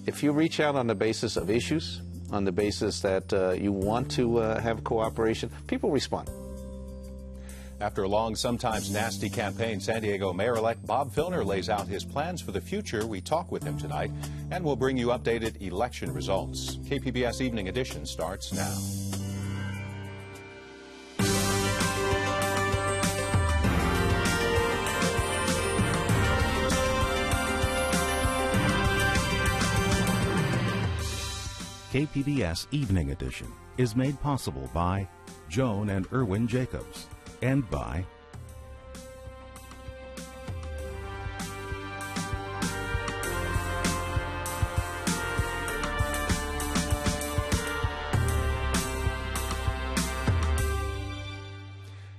if you reach out on the basis of issues, on the basis that you want to have cooperation, people respond. After a long, sometimes nasty campaign, San Diego Mayor-elect Bob Filner lays out his plans for the future. We talk with him tonight, and we'll bring you updated election results. KPBS Evening Edition starts now. KPBS Evening Edition is made possible by Joan and Erwin Jacobs and by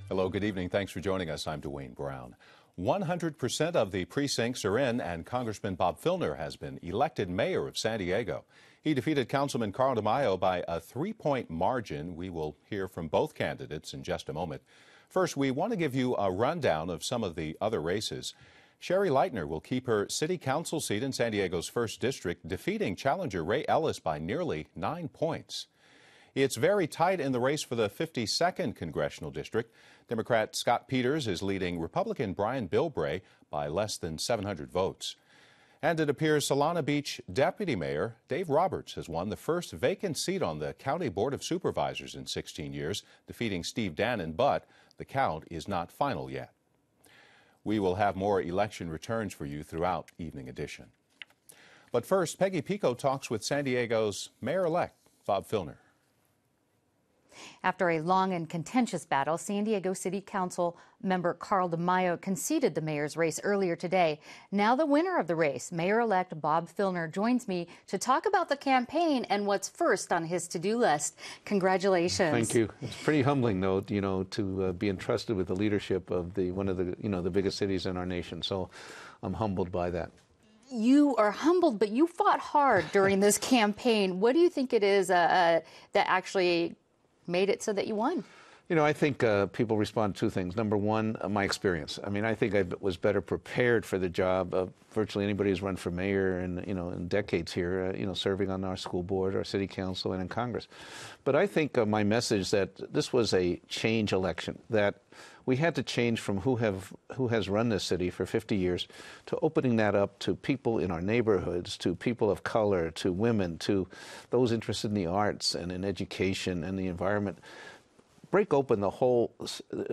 Hello, good evening. Thanks for joining us. I'm Dwayne Brown. 100% of the precincts are in, and Congressman Bob Filner has been elected mayor of San Diego. He defeated Councilman Carl DeMaio by a 3-point margin. We will hear from both candidates in just a moment. First, we want to give you a rundown of some of the other races. Sherry Leitner will keep her city council seat in San Diego's 1st District, defeating challenger Ray Ellis by nearly 9 points. It's very tight in the race for the 52nd Congressional District. Democrat Scott Peters is leading Republican Brian Bilbray by less than 700 votes. And it appears Solana Beach Deputy Mayor Dave Roberts has won the first vacant seat on the County Board of Supervisors in 16 years, defeating Steve Danon, but the count is not final yet. We will have more election returns for you throughout Evening Edition. But first, Peggy Pico talks with San Diego's mayor-elect, Bob Filner. After a long and contentious battle, San Diego City Council member Carl DeMaio conceded the mayor's race earlier today. Now the winner of the race, Mayor-elect Bob Filner, joins me to talk about the campaign and what's first on his to-do list. Congratulations. Thank you. It's pretty humbling, though, to be entrusted with the leadership of one of the biggest cities in our nation. So I'm humbled by that. You are humbled, but you fought hard during this campaign. What do you think it is that actually made it so that you won? I think people respond to two things. Number one, my experience. I mean, I think I was better prepared for the job of virtually anybody who's run for mayor in decades here, serving on our school board, our city council, and in Congress. But I think my message that this was a change election, that we had to change from who has run this city for 50 years to opening that up to people in our neighborhoods, to people of color, to women, to those interested in the arts and in education and the environment. Break open the whole,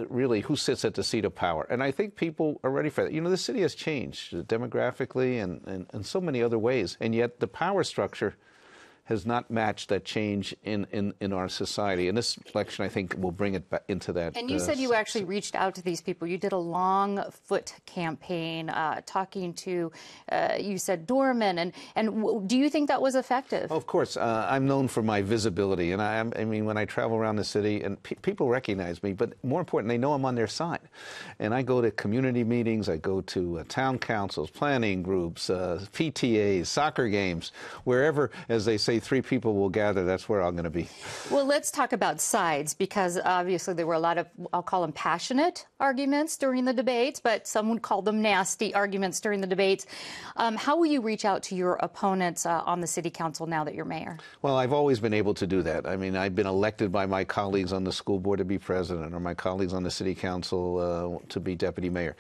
really, who sits at the seat of power. And I think people are ready for that. The city has changed demographically and so many other ways, and yet the power structure has not matched that change in our society. And this election, I think, will bring it back into that. And you said you actually reached out to these people. You did a long foot campaign talking to, you said, doormen. And do you think that was effective? Of course. I'm known for my visibility. And I mean, when I travel around the city, and people recognize me, but more important, they know I'm on their side. And I go to community meetings. I go to town councils, planning groups, PTAs, soccer games, wherever, as they say, 3 people will gather, that's where I'm going to be. Well, let's talk about sides, because obviously there were a lot of, I'll call them passionate arguments during the debates, but some would call them nasty arguments during the debates. How will you reach out to your opponents on the city council now that you're mayor? Well, I've always been able to do that. I mean, I've been elected by my colleagues on the school board to be president, or my colleagues on the city council to be deputy mayor.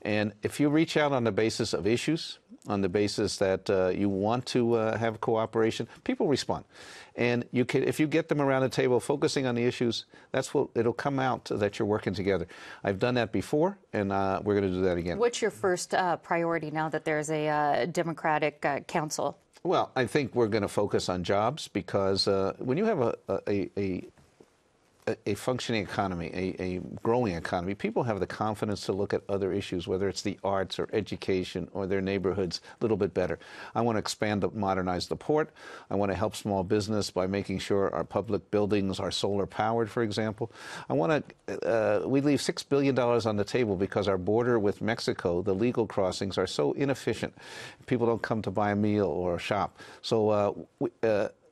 And if you reach out on the basis of issues, on the basis that you want to have cooperation, people respond. And if you get them around the table focusing on the issues, that's what it'll come out that you're working together. I've done that before, and we're going to do that again. What's your first priority now that there's a Democratic council? Well, I think we're going to focus on jobs, because when you have a functioning economy, a growing economy, people have the confidence to look at other issues, whether it's the arts or education or their neighborhoods, a little bit better. I want to expand, modernize the port. I want to help small business by making sure our public buildings are solar powered, for example. I want to, we leave $6 billion on the table because our border with Mexico, the legal crossings, are so inefficient. People don't come to buy a meal or shop. So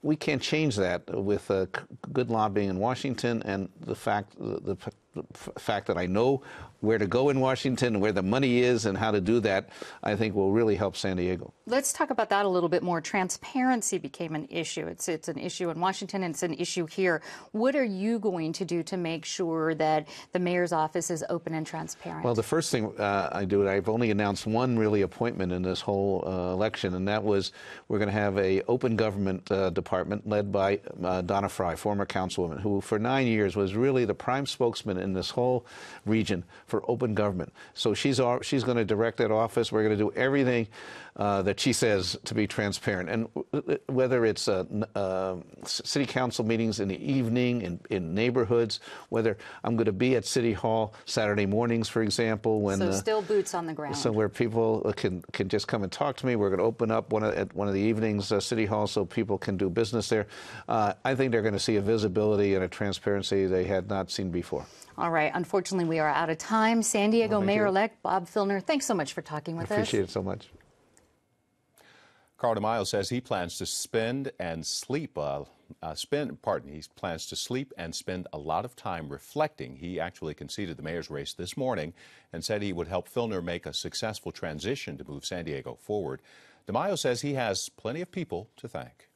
we can't change that with good lobbying in Washington and the fact, the fact that I know where to go in Washington, where the money is, and how to do that, I think will really help San Diego. Let's talk about that a little bit more. Transparency became an issue. It's an issue in Washington, and it's an issue here. What are you going to do to make sure that the mayor's office is open and transparent? Well, the first thing I do, I've only announced one really appointment in this whole election, and that was we're going to have a open government department led by Donna Fry, former councilwoman, who for 9 years was really the prime spokesman in this whole region for open government. So she's going to direct that office. We're going to do everything that she says to be transparent. And whether it's city council meetings in the evening, in neighborhoods, whether I'm going to be at City Hall Saturday mornings, for example. So still boots on the ground. So where people can just come and talk to me. We're going to open up at one of the evenings, City Hall, so people can do business there. I think they're going to see a visibility and a transparency they had not seen before. All right. Unfortunately, we are out of time. San Diego Mayor-elect Bob Filner, thanks so much for talking with us. I appreciate it so much. Carl DeMaio says he plans to spend and sleep. He plans to sleep and spend a lot of time reflecting. He actually conceded the mayor's race this morning and said he would help Filner make a successful transition to move San Diego forward. DeMaio says he has plenty of people to thank.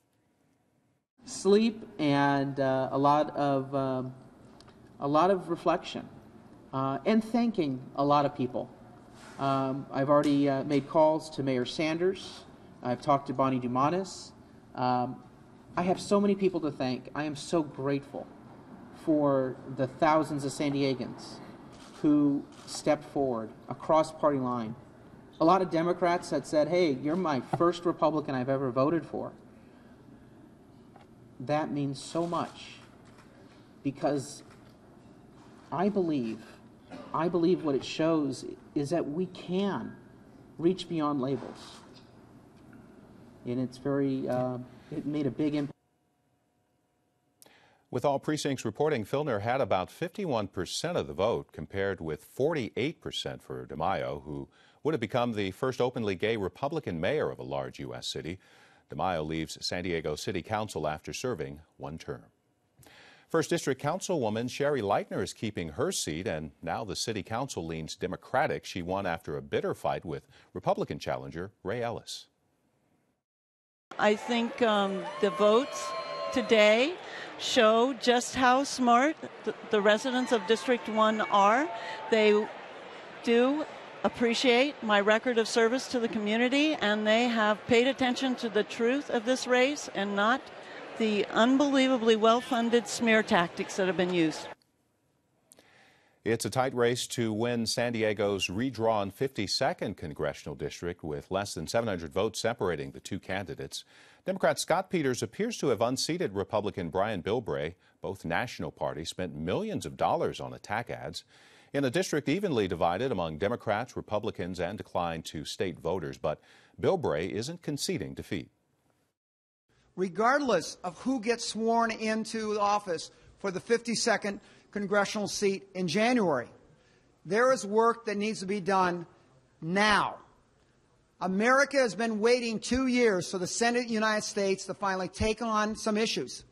Sleep and a lot of reflection and thanking a lot of people. I've already made calls to Mayor Sanders. I've talked to Bonnie Dumanis. I have so many people to thank. I am so grateful for the thousands of San Diegans who stepped forward across party line. A lot of Democrats that said, hey, you're my first Republican I've ever voted for. That means so much because I believe what it shows is that we can reach beyond labels. And it's it made a big impact. With all precincts reporting, Filner had about 51% of the vote, compared with 48% for DeMaio, who would have become the first openly gay Republican mayor of a large U.S. city. DeMaio leaves San Diego City Council after serving one term. First District Councilwoman Sherry Leitner is keeping her seat, and now the City Council leans Democratic. She won after a bitter fight with Republican challenger Ray Ellis. I think the votes today show just how smart the residents of District 1 are. They do appreciate my record of service to the community, and they have paid attention to the truth of this race and not the unbelievably well-funded smear tactics that have been used. It's a tight race to win San Diego's redrawn 52nd congressional district, with less than 700 votes separating the two candidates. Democrat Scott Peters appears to have unseated Republican Brian Bilbray. Both national parties spent millions of dollars on attack ads. In a district evenly divided among Democrats, Republicans, and declined to state voters, but Bilbray isn't conceding defeat. Regardless of who gets sworn into office for the 52nd congressional seat in January, there is work that needs to be done now. America has been waiting 2 years for the Senate of the United States to finally take on some issues,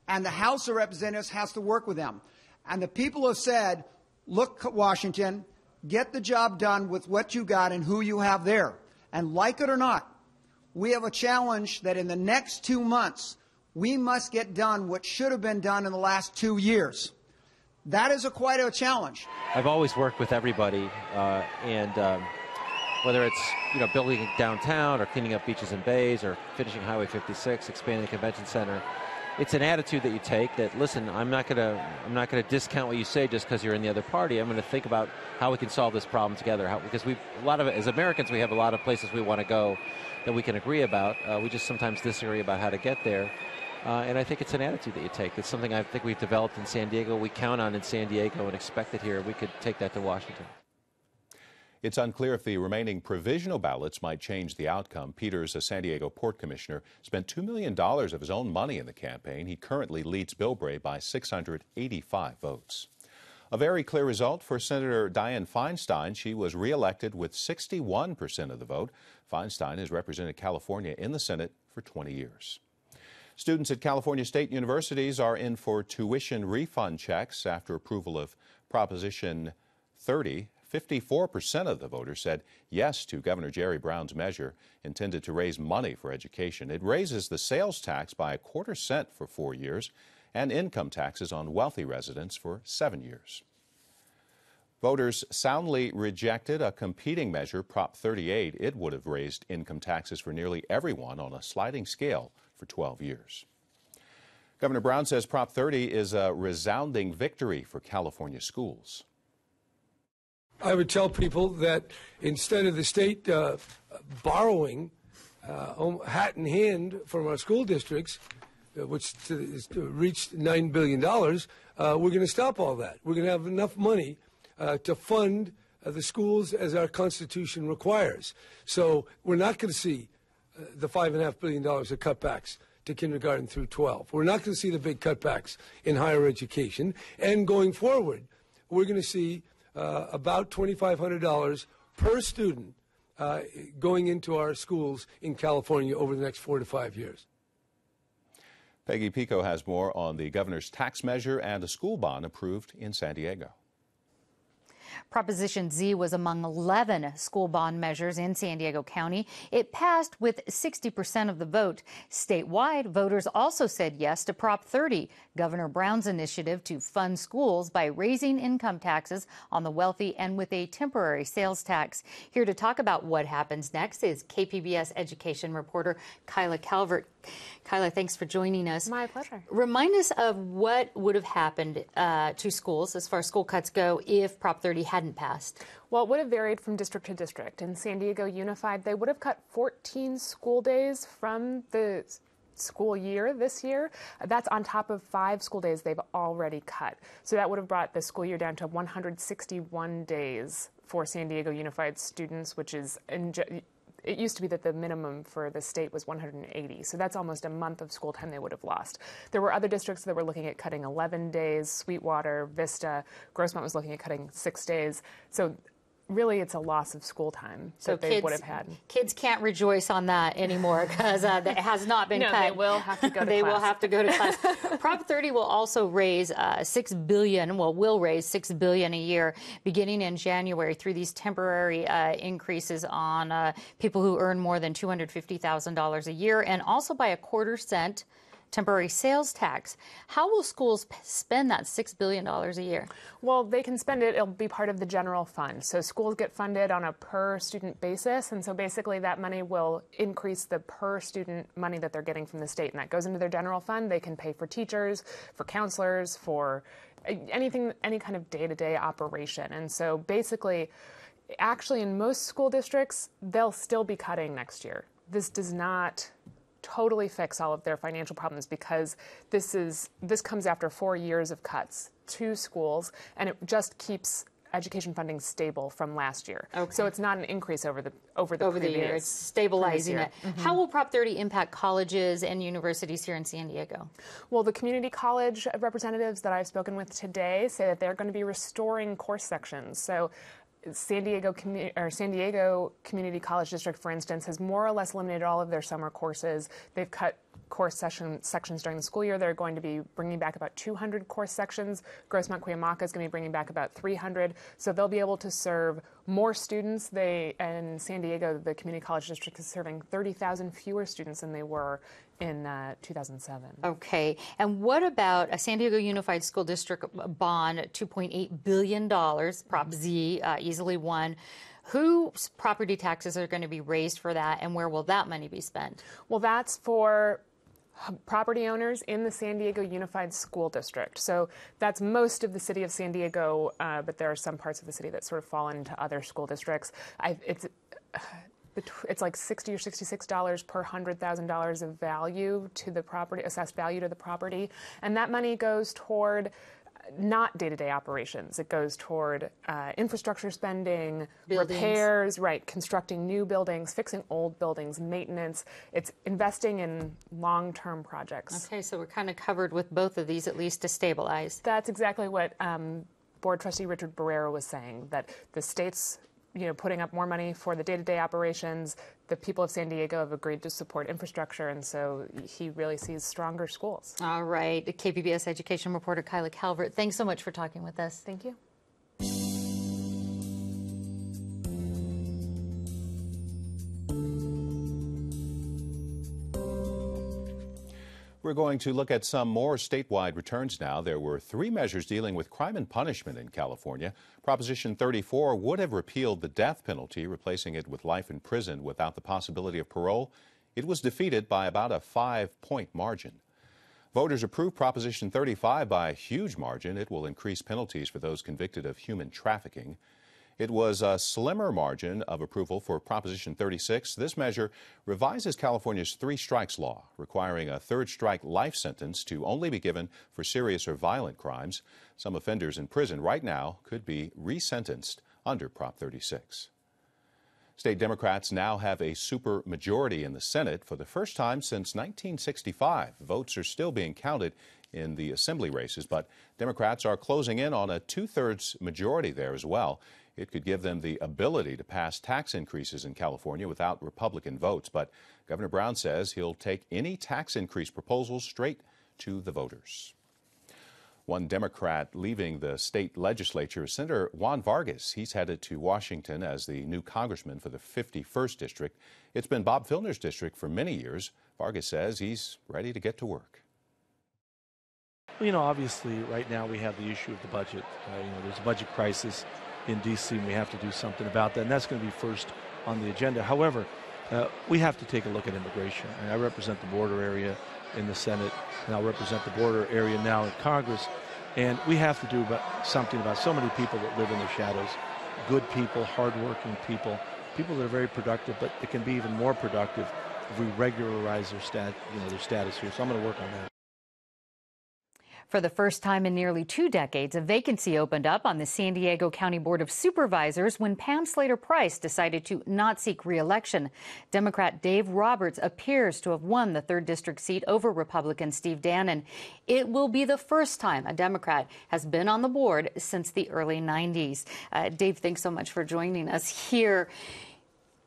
and the House of Representatives has to work with them. And the people have said, look, Washington, get the job done with what you got and who you have there. And like it or not, we have a challenge that in the next 2 months, we must get done what should have been done in the last 2 years. That is quite a challenge. I've always worked with everybody, whether it's building downtown or cleaning up beaches and bays or finishing Highway 56, expanding the convention center. It's an attitude that you take that, listen, I'm not gonna discount what you say just because you're in the other party. I'm going to think about how we can solve this problem together. Because as Americans, we have a lot of places we want to go that we can agree about. We just sometimes disagree about how to get there. And I think it's an attitude that you take. It's something I think we've developed in San Diego. We count on in San Diego and expect it here. We could take that to Washington. It's unclear if the remaining provisional ballots might change the outcome. Peters, a San Diego Port Commissioner, spent $2 million of his own money in the campaign. He currently leads Bilbray by 685 votes. A very clear result for Senator Dianne Feinstein. She was reelected with 61% of the vote. Feinstein has represented California in the Senate for 20 years. Students at California state universities are in for tuition refund checks after approval of Proposition 30, 54% of the voters said yes to Governor Jerry Brown's measure intended to raise money for education. It raises the sales tax by 1/4 cent for 4 years and income taxes on wealthy residents for 7 years. Voters soundly rejected a competing measure, Prop 38. It would have raised income taxes for nearly everyone on a sliding scale for 12 years. Governor Brown says Prop 30 is a resounding victory for California schools. I would tell people that instead of the state borrowing hat in hand from our school districts, which reached $9 billion, we're going to stop all that. We're going to have enough money to fund the schools as our Constitution requires. So we're not going to see the $5.5 billion of cutbacks to kindergarten through 12. We're not going to see the big cutbacks in higher education. And going forward, we're going to see about $2,500 per student going into our schools in California over the next 4 to 5 years. Peggy Pico has more on the governor's tax measure and a school bond approved in San Diego. Proposition Z was among 11 school bond measures in San Diego County. It passed with 60% of the vote. Statewide, voters also said yes to Prop 30, Governor Brown's initiative to fund schools by raising income taxes on the wealthy and with a temporary sales tax. Here to talk about what happens next is KPBS education reporter Kyla Calvert. Kyla, thanks for joining us. My pleasure. Remind us of what would have happened to schools as far as school cuts go if Prop 30 hadn't passed. Well, it would have varied from district to district. In San Diego Unified, they would have cut 14 school days from the school year this year. That's on top of 5 school days they've already cut. So that would have brought the school year down to 161 days for San Diego Unified students, which is it used to be that the minimum for the state was 180, so that's almost a month of school time they would have lost. There were other districts that were looking at cutting 11 days, Sweetwater, Vista, Grossmont was looking at cutting 6 days. So really it's a loss of school time that they would have had. Kids can't rejoice on that anymore because it has not been cut. No, they will have to go to class. They will have to go to class. Prop 30 will also raise $6 billion, will raise $6 billion a year beginning in January through these temporary increases on people who earn more than $250,000 a year, and also by 1/4 cent temporary sales tax. How will schools spend that $6 billion a year? Well, they can spend it. It'll be part of the general fund. So schools get funded on a per student basis. And so basically that money will increase the per student money that they're getting from the state. And that goes into their general fund. They can pay for teachers, for counselors, for anything, any kind of day-to-day operation. And so basically, actually in most school districts, they'll still be cutting next year. This does not totally fix all of their financial problems because this comes after 4 years of cuts to schools, and it just keeps education funding stable from last year. Okay. So it's not an increase over the year. It's stabilizing it. Mm-hmm. How will Prop 30 impact colleges and universities here in San Diego? Well, the community college representatives that I've spoken with today say that they're going to be restoring course sections. So San Diego Community College District, for instance, has more or less eliminated all of their summer courses. They've cut course sections during the school year. They're going to be bringing back about 200 course sections. Grossmont Cuyamaca is going to be bringing back about 300. So they'll be able to serve more students. In San Diego, the Community College District is serving 30,000 fewer students than they were in 2007. Okay. And what about a San Diego Unified School District bond, $2.8 billion, Prop Z, easily won? Whose property taxes are going to be raised for that, and where will that money be spent? Well, that's for property owners in the San Diego Unified School District. So that's most of the city of San Diego, but there are some parts of the city that sort of fall into other school districts. It's like $60 or $66 per $100,000 of value to the property, assessed value to the property. And that money goes toward not day-to-day operations. It goes toward infrastructure spending, repairs, constructing new buildings, fixing old buildings, maintenance. It's investing in long-term projects. Okay, so we're kind of covered with both of these, at least to stabilize. That's exactly what Board Trustee Richard Barrera was saying, that the state's putting up more money for the day-to-day operations. The people of San Diego have agreed to support infrastructure, and so he really sees stronger schools. All right. KPBS education reporter Kyla Calvert, thanks so much for talking with us. Thank you. We're going to look at some more statewide returns now. There were 3 measures dealing with crime and punishment in California. Proposition 34 would have repealed the death penalty, replacing it with life in prison without the possibility of parole. It was defeated by about a 5-point margin. Voters approved Proposition 35 by a huge margin. It will increase penalties for those convicted of human trafficking. It was a slimmer margin of approval for Proposition 36. This measure revises California's 3 strikes law, requiring a 3rd strike life sentence to only be given for serious or violent crimes. Some offenders in prison right now could be resentenced under Prop 36. State Democrats now have a supermajority in the Senate for the first time since 1965. Votes are still being counted in the assembly races, but Democrats are closing in on a 2/3 majority there as well. It could give them the ability to pass tax increases in California without Republican votes. But Governor Brown says he'll take any tax increase proposals straight to the voters. One Democrat leaving the state legislature is Senator Juan Vargas. He's headed to Washington as the new congressman for the 51st district. It's been Bob Filner's district for many years. Vargas says he's ready to get to work. Well, you know, obviously right now we have the issue of the budget. There's a budget crisis in D.C. and we have to do something about that, and that's going to be first on the agenda. However, we have to take a look at immigration. I represent the border area in the Senate, and I'll represent the border area now in Congress, and we have to do something about so many people that live in the shadows. Good people, hardworking people, people that are very productive, but it can be even more productive if we regularize their status here. So I'm going to work on that. For the first time in nearly 2 decades, a vacancy opened up on the San Diego County Board of Supervisors when Pam Slater-Price decided to not seek re-election. Democrat Dave Roberts appears to have won the 3rd district seat over Republican Steve Danon. It will be the first time a Democrat has been on the board since the early 90s. Dave, thanks so much for joining us here.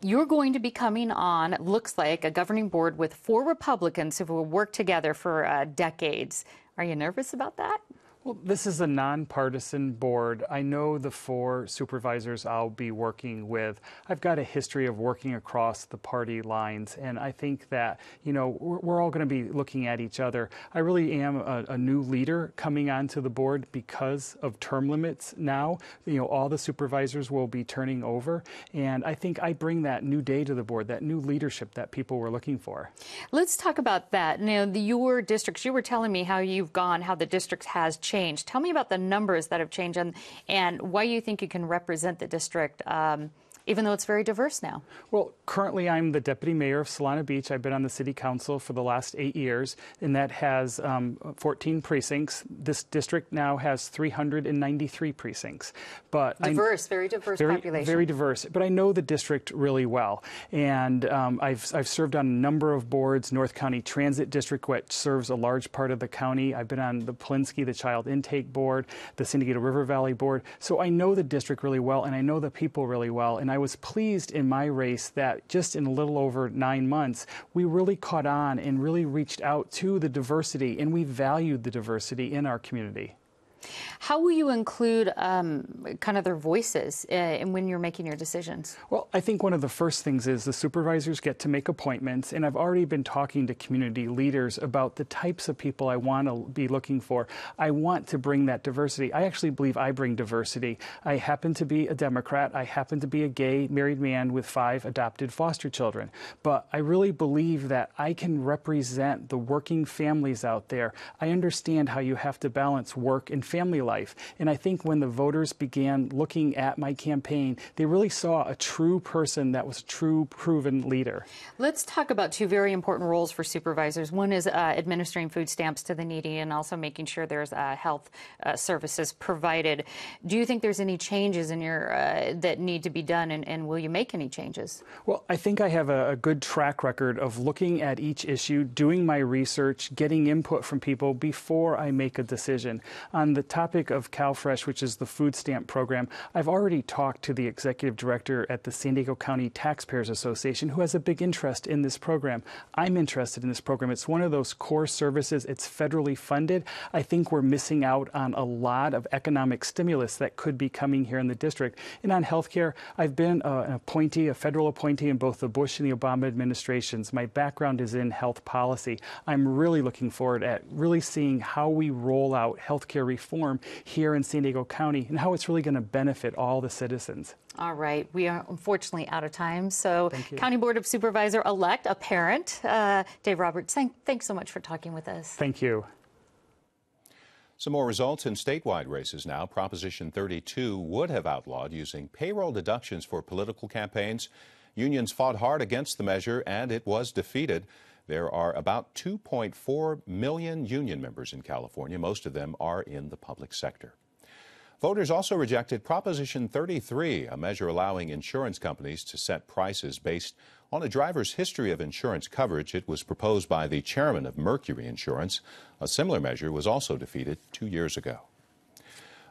You're going to be coming on, looks like, a governing board with 4 Republicans who will work together for decades. Are you nervous about that? Well, this is a nonpartisan board. I know the 4 supervisors I'll be working with. I've got a history of working across the party lines, and I think that, we're all going to be looking at each other. I really am a new leader coming onto the board because of term limits now. All the supervisors will be turning over, and I think I bring that new day to the board, that new leadership that people were looking for. Let's talk about that. Your districts, you were telling me how the district has changed. Tell me about the numbers that have changed and why you think you can represent the district, even though it's very diverse now. Well, currently I'm the deputy mayor of Solana Beach. I've been on the city council for the last 8 years, and that has 14 precincts. This district now has 393 precincts. But very diverse population. Very diverse. But I know the district really well, and I've served on a number of boards. North County Transit District, which serves a large part of the county. I've been on the Polinsky, the Child Intake Board, the San Diego River Valley Board. So I know the district really well, and I know the people really well. And I was pleased in my race that just in a little over 9 months, we really caught on and really reached out to the diversity, and we valued the diversity in our community. How will you include kind of their voices when you're making your decisions? Well, I think one of the first things is the supervisors get to make appointments, and I've already been talking to community leaders about the types of people I want to be looking for. I want to bring that diversity. I actually believe I bring diversity. I happen to be a Democrat. I happen to be a gay married man with 5 adopted foster children. But I really believe that I can represent the working families out there. I understand how you have to balance work and family life. And I think when the voters began looking at my campaign, they really saw a true person that was a true proven leader. Let's talk about 2 very important roles for supervisors. One is administering food stamps to the needy and also making sure there's health services provided. Do you think there's any changes in your that need to be done, and will you make any changes? Well, I think I have a good track record of looking at each issue, doing my research, getting input from people before I make a decision. On the topic of CalFresh, which is the food stamp program, I've already talked to the executive director at the San Diego County Taxpayers Association, who has a big interest in this program. I'm interested in this program. It's one of those core services. It's federally funded. I think we're missing out on a lot of economic stimulus that could be coming here in the district. And on health care, I've been an appointee, a federal appointee in both the Bush and the Obama administrations. My background is in health policy. I'm really looking forward at really seeing how we roll out health care reform here in San Diego County and how it's really going to benefit all the citizens. All right. We are unfortunately out of time. So County Board of Supervisor-elect, a parent, Dave Roberts, thanks so much for talking with us. Thank you. Some more results in statewide races now. Proposition 32 would have outlawed using payroll deductions for political campaigns. Unions fought hard against the measure, and it was defeated. There are about 2.4 million union members in California. Most of them are in the public sector. Voters also rejected Proposition 33, a measure allowing insurance companies to set prices based on a driver's history of insurance coverage. It was proposed by the chairman of Mercury Insurance. A similar measure was also defeated 2 years ago.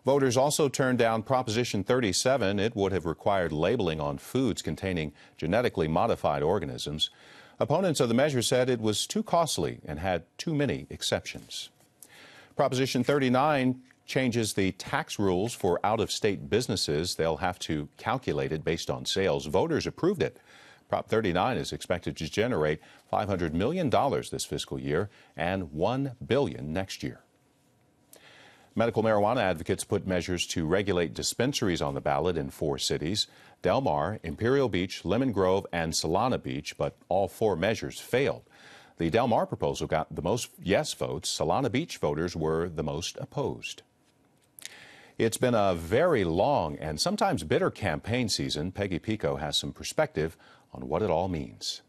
Voters also turned down Proposition 37. It would have required labeling on foods containing genetically modified organisms. Opponents of the measure said it was too costly and had too many exceptions. Proposition 39 changes the tax rules for out-of-state businesses. They'll have to calculate it based on sales. Voters approved it. Prop 39 is expected to generate $500 million this fiscal year and $1 billion next year. Medical marijuana advocates put measures to regulate dispensaries on the ballot in 4 cities: Del Mar, Imperial Beach, Lemon Grove, and Solana Beach, but all 4 measures failed. The Del Mar proposal got the most yes votes. Solana Beach voters were the most opposed. It's been a very long and sometimes bitter campaign season. Peggy Pico has some perspective on what it all means.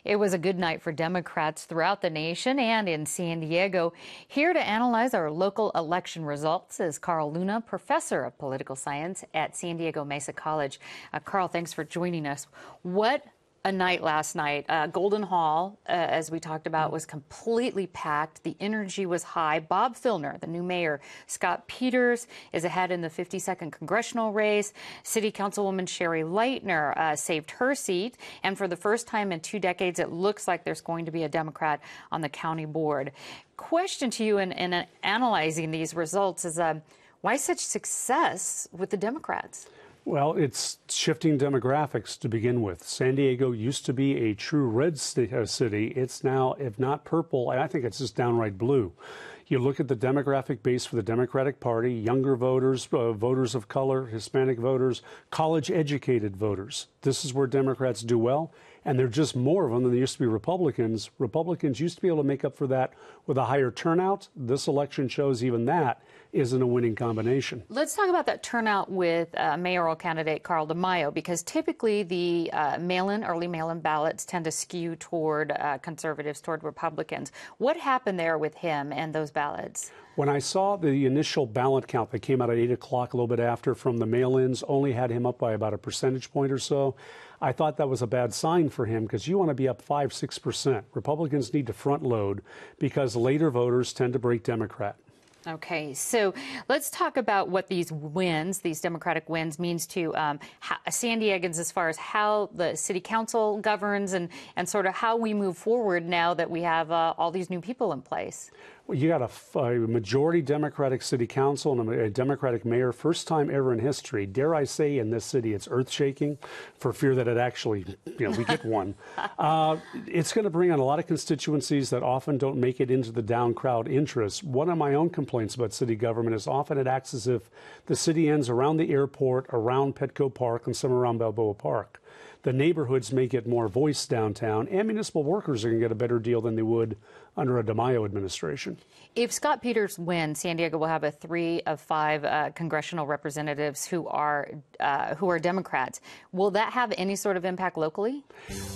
It was a good night for Democrats throughout the nation and in San Diego. Here to analyze our local election results is Carl Luna, professor of political science at San Diego Mesa College. Carl, thanks for joining us. What a night last night. Golden Hall, as we talked about, was completely packed. The energy was high. Bob Filner, the new mayor, Scott Peters is ahead in the 52nd congressional race. City Councilwoman Sherry Leitner saved her seat. And for the first time in 2 decades, it looks like there's going to be a Democrat on the county board. Question to you in analyzing these results is why such success with the Democrats? Well, it's shifting demographics to begin with. San Diego used to be a true red city. It's now, if not purple, I think it's just downright blue. You look at the demographic base for the Democratic Party: younger voters, voters of color, Hispanic voters, college-educated voters. This is where Democrats do well, and there are just more of them than there used to be Republicans. Republicans used to be able to make up for that with a higher turnout. This election shows even that isn't a winning combination. Let's talk about that turnout with mayoral candidate Carl DeMaio, because typically the early mail-in ballots tend to skew toward conservatives, toward Republicans. What happened there with him and those ballots? When I saw the initial ballot count that came out at 8 o'clock, a little bit after, from the mail-ins, only had him up by about a percentage point or so. I thought that was a bad sign for him, because you want to be up 5-6%. Republicans need to front load because later voters tend to break Democrat. Okay, so let's talk about what these wins, these Democratic wins, means to San Diegans as far as how the city council governs and sort of how we move forward now that we have all these new people in place. Well, you got a majority Democratic city council and a Democratic mayor, first time ever in history. Dare I say, in this city, it's earth-shaking for fear that it actually, we get one. It's going to bring on a lot of constituencies that often don't make it into the down crowd interests. One of my own complaints about city government is often it acts as if the city ends around the airport, around Petco Park, and some around Balboa Park. The neighborhoods may get more voice downtown, and municipal workers are going to get a better deal than they would under a DeMaio administration. If Scott Peters wins, San Diego will have a 3 of 5 congressional representatives who are Democrats. Will that have any sort of impact locally?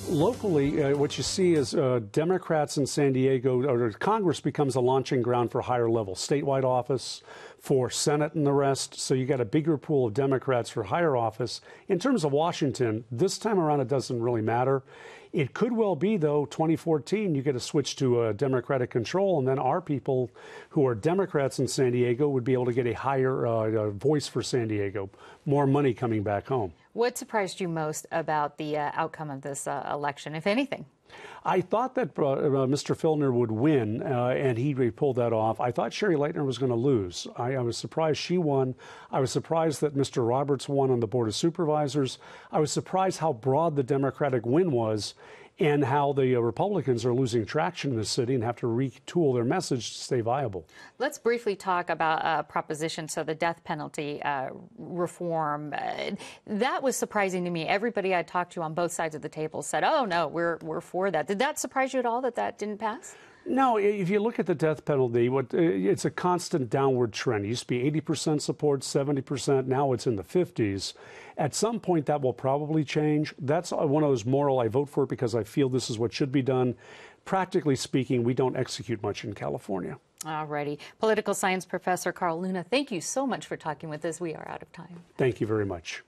Locally, what you see is Democrats in San Diego, or Congress becomes a launching ground for higher level statewide office, for Senate and the rest. So you got a bigger pool of Democrats for higher office. In terms of Washington, this time around it doesn't really matter. It could well be, though, 2014, you get a switch to Democratic control, and then our people who are Democrats in San Diego would be able to get a higher voice for San Diego, more money coming back home. What surprised you most about the outcome of this election, if anything? I thought that Mr. Filner would win, and he pulled that off. I thought Sherry Leitner was going to lose. I was surprised she won. I was surprised that Mr. Roberts won on the Board of Supervisors. I was surprised how broad the Democratic win was and how the Republicans are losing traction in the city and have to retool their message to stay viable. Let's briefly talk about proposition, so the death penalty reform. That was surprising to me. Everybody I talked to on both sides of the table said, oh, no, we're for that. Did that surprise you at all that that didn't pass? No, if you look at the death penalty, it's a constant downward trend. It used to be 80% support, 70%. Now it's in the 50s. At some point, that will probably change. That's one of those moral, I vote for it because I feel this is what should be done. Practically speaking, we don't execute much in California. All righty. Political science professor Carl Luna, thank you so much for talking with us. We are out of time. Thank you very much.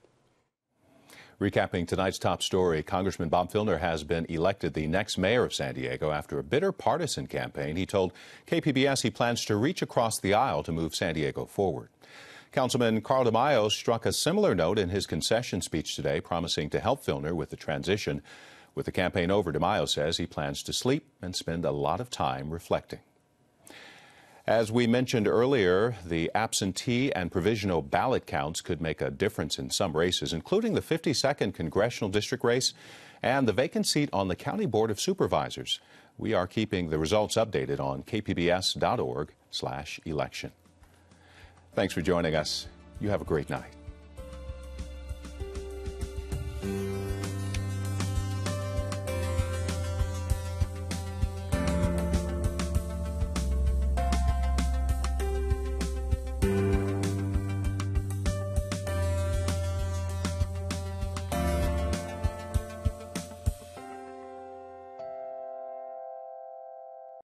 Recapping tonight's top story, Congressman Bob Filner has been elected the next mayor of San Diego after a bitter partisan campaign. He told KPBS he plans to reach across the aisle to move San Diego forward. Councilman Carl DeMaio struck a similar note in his concession speech today, promising to help Filner with the transition. With the campaign over, DeMaio says he plans to sleep and spend a lot of time reflecting. As we mentioned earlier, the absentee and provisional ballot counts could make a difference in some races, including the 52nd congressional district race and the vacant seat on the County Board of Supervisors. We are keeping the results updated on kpbs.org/election. Thanks for joining us. You have a great night.